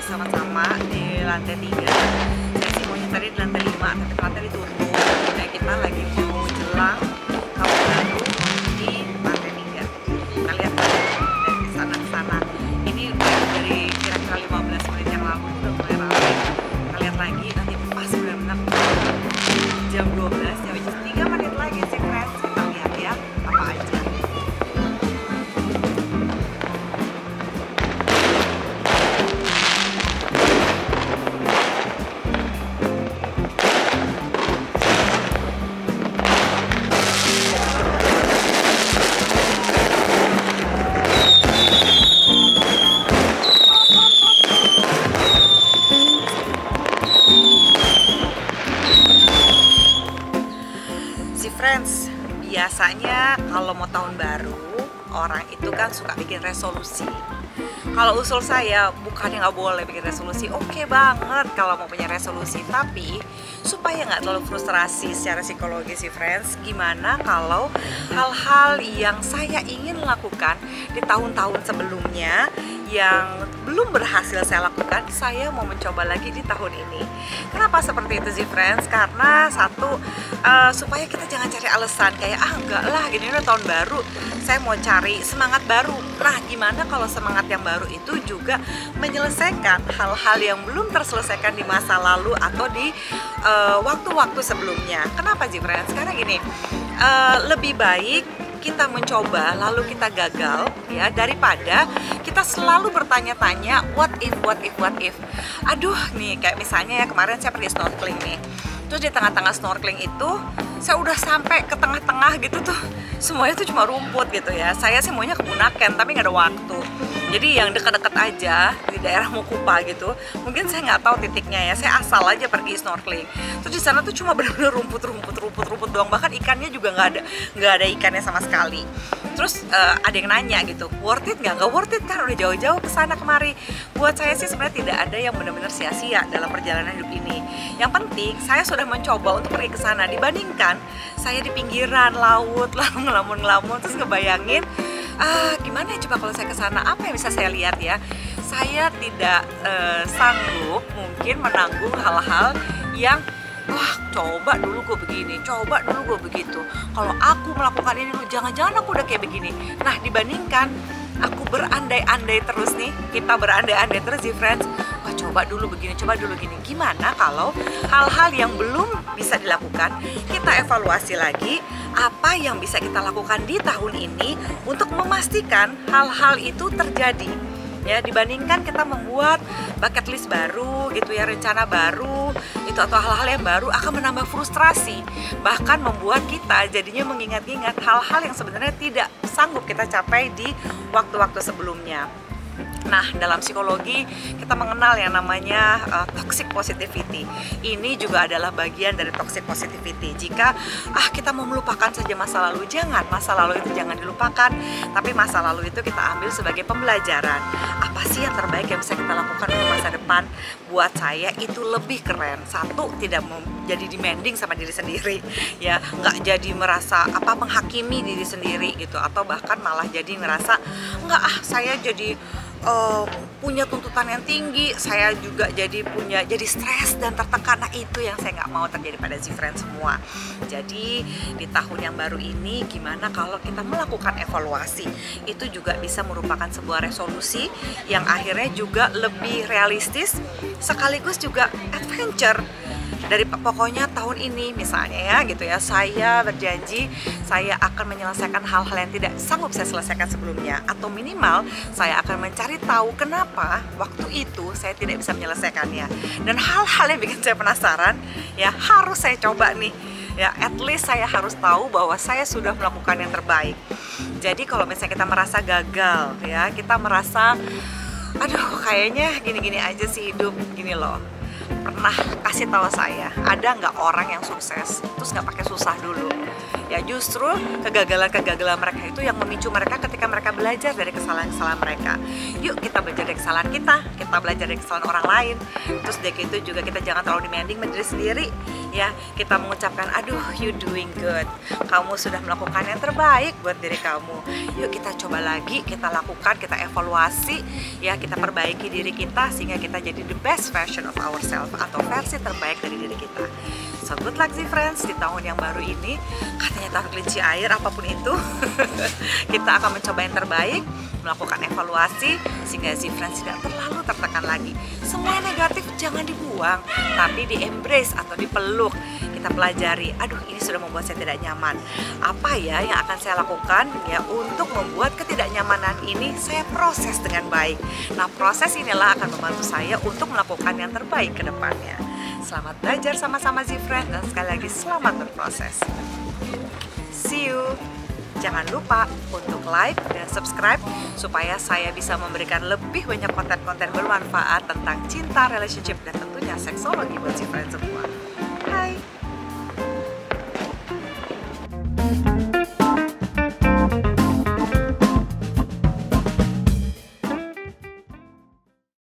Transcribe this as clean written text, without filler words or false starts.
bersama-sama di lantai 3. Saya sih maunya tadi di lantai 5, tapi ternyata ditutup. Nah, kita lagi mau jelang tahun baru di lantai 3. Kita lihat dari sana ke sana. Ini dari kira-kira 15 menit yang lalu udah mulai ramai. Kita lihat lagi nanti pas benar-benar jam 12 ya, which is 3 menit lagi sih friends. Kita lihat ya apa aja. Friends, biasanya kalau mau tahun baru orang itu kan suka bikin resolusi. Kalau usul saya bukannya nggak boleh bikin resolusi, oke banget kalau mau punya resolusi, tapi supaya nggak terlalu frustrasi secara psikologis sih friends, gimana kalau hal-hal yang saya ingin lakukan di tahun-tahun sebelumnya yang belum berhasil saya lakukan, saya mau mencoba lagi di tahun ini. Kenapa seperti itu sih friends? Karena satu, supaya kita jangan cari alasan kayak enggak lah gini udah tahun baru, saya mau cari semangat baru. Nah, gimana kalau semangat yang baru itu juga menyelesaikan hal-hal yang belum terselesaikan di masa lalu atau di waktu-waktu sebelumnya. Kenapa sih friends? Karena gini, lebih baik kita mencoba lalu kita gagal ya, daripada kita selalu bertanya-tanya what if. Aduh nih, kayak misalnya ya kemarin saya pergi snorkeling nih, terus di tengah-tengah snorkeling itu saya udah sampai ke tengah-tengah gitu tuh, semuanya tuh cuma rumput gitu ya. Saya sih maunya ke Bunaken tapi nggak ada waktu, jadi yang dekat-dekat aja di daerah Mokupa gitu. Mungkin saya nggak tahu titiknya ya, saya asal aja pergi snorkeling. Terus di sana tuh cuma benar-benar rumput doang, bahkan ikannya juga nggak ada ikannya sama sekali. Terus ada yang nanya gitu, worth it nggak? Nggak worth it kan, udah jauh-jauh ke sana kemari. Buat saya sih sebenarnya tidak ada yang benar-benar sia-sia dalam perjalanan hidup ini. Yang penting saya sudah mencoba untuk pergi ke sana, dibandingkan saya di pinggiran laut lalu ngelamun terus ngebayangin gimana ya coba kalau saya ke sana, apa yang bisa saya lihat ya. Saya tidak sanggup mungkin menanggung hal-hal yang wah coba dulu gue begini, coba dulu gue begitu. Kalau aku melakukan ini dulu, jangan-jangan aku udah kayak begini. Nah, dibandingkan aku berandai-andai terus nih, kita berandai-andai terus sih friends, wah coba dulu begini, coba dulu gini. Gimana kalau hal-hal yang belum bisa dilakukan, kita evaluasi lagi apa yang bisa kita lakukan di tahun ini untuk memastikan hal-hal itu terjadi. Ya, dibandingkan kita membuat bucket list baru gitu ya, rencana baru itu atau hal-hal yang baru akan menambah frustrasi, bahkan membuat kita jadinya mengingat-ingat hal-hal yang sebenarnya tidak sanggup kita capai di waktu-waktu sebelumnya. Nah, dalam psikologi kita mengenal yang namanya toxic positivity. Ini juga adalah bagian dari toxic positivity. Jika kita mau melupakan saja masa lalu, jangan, masa lalu itu jangan dilupakan, tapi masa lalu itu kita ambil sebagai pembelajaran. Apa sih yang terbaik yang bisa kita lakukan untuk masa depan? Buat saya itu lebih keren. Satu, tidak jadi demanding sama diri sendiri, ya, nggak jadi merasa menghakimi diri sendiri gitu, atau bahkan malah jadi ngerasa saya jadi punya tuntutan yang tinggi, saya juga jadi stres dan tertekan. Nah, itu yang saya nggak mau terjadi pada si friends semua. Jadi di tahun yang baru ini gimana kalau kita melakukan evaluasi, itu juga bisa merupakan sebuah resolusi yang akhirnya juga lebih realistis sekaligus juga adventure. Dari pokoknya tahun ini misalnya ya gitu ya, saya berjanji saya akan menyelesaikan hal-hal yang tidak sanggup saya selesaikan sebelumnya, atau minimal saya akan mencari tahu kenapa waktu itu saya tidak bisa menyelesaikannya, dan hal-hal yang bikin saya penasaran ya harus saya coba nih ya, at least saya harus tahu bahwa saya sudah melakukan yang terbaik. Jadi kalau misalnya kita merasa gagal ya, kita merasa aduh kayaknya gini-gini aja sih hidup, gini loh, pernah kasih tahu saya, ada nggak orang yang sukses terus nggak pakai susah dulu? Ya justru kegagalan mereka itu yang memicu mereka ketika mereka belajar dari kesalahan-kesalahan mereka. Yuk kita belajar dari kesalahan kita belajar dari kesalahan orang lain. Terus dari itu juga kita jangan terlalu demanding sama diri sendiri. ya kita mengucapkan aduh you doing good, kamu sudah melakukan yang terbaik buat diri kamu. Yuk kita coba lagi, kita lakukan, kita evaluasi ya, kita perbaiki diri kita sehingga kita jadi the best version of ourselves atau versi terbaik dari diri kita. So good luck sih friends di tahun yang baru ini, katanya taruh kelinci air apapun itu. Kita akan mencoba yang terbaik, melakukan evaluasi sehingga si friends tidak terlalu tertekan lagi. Semua yang negatif jangan dibuang, tapi di embrace atau dipeluk. Kita pelajari, aduh ini sudah membuat saya tidak nyaman. Apa ya yang akan saya lakukan ya untuk membuat ketidaknyamanan ini saya proses dengan baik. Nah proses inilah akan membantu saya untuk melakukan yang terbaik ke depannya. Selamat belajar sama-sama Z-Friend dan sekali lagi selamat berproses. See you. Jangan lupa untuk like dan subscribe supaya saya bisa memberikan lebih banyak konten-konten bermanfaat tentang cinta, relationship, dan tentunya seksologi buat Z-Friend semua. Hai.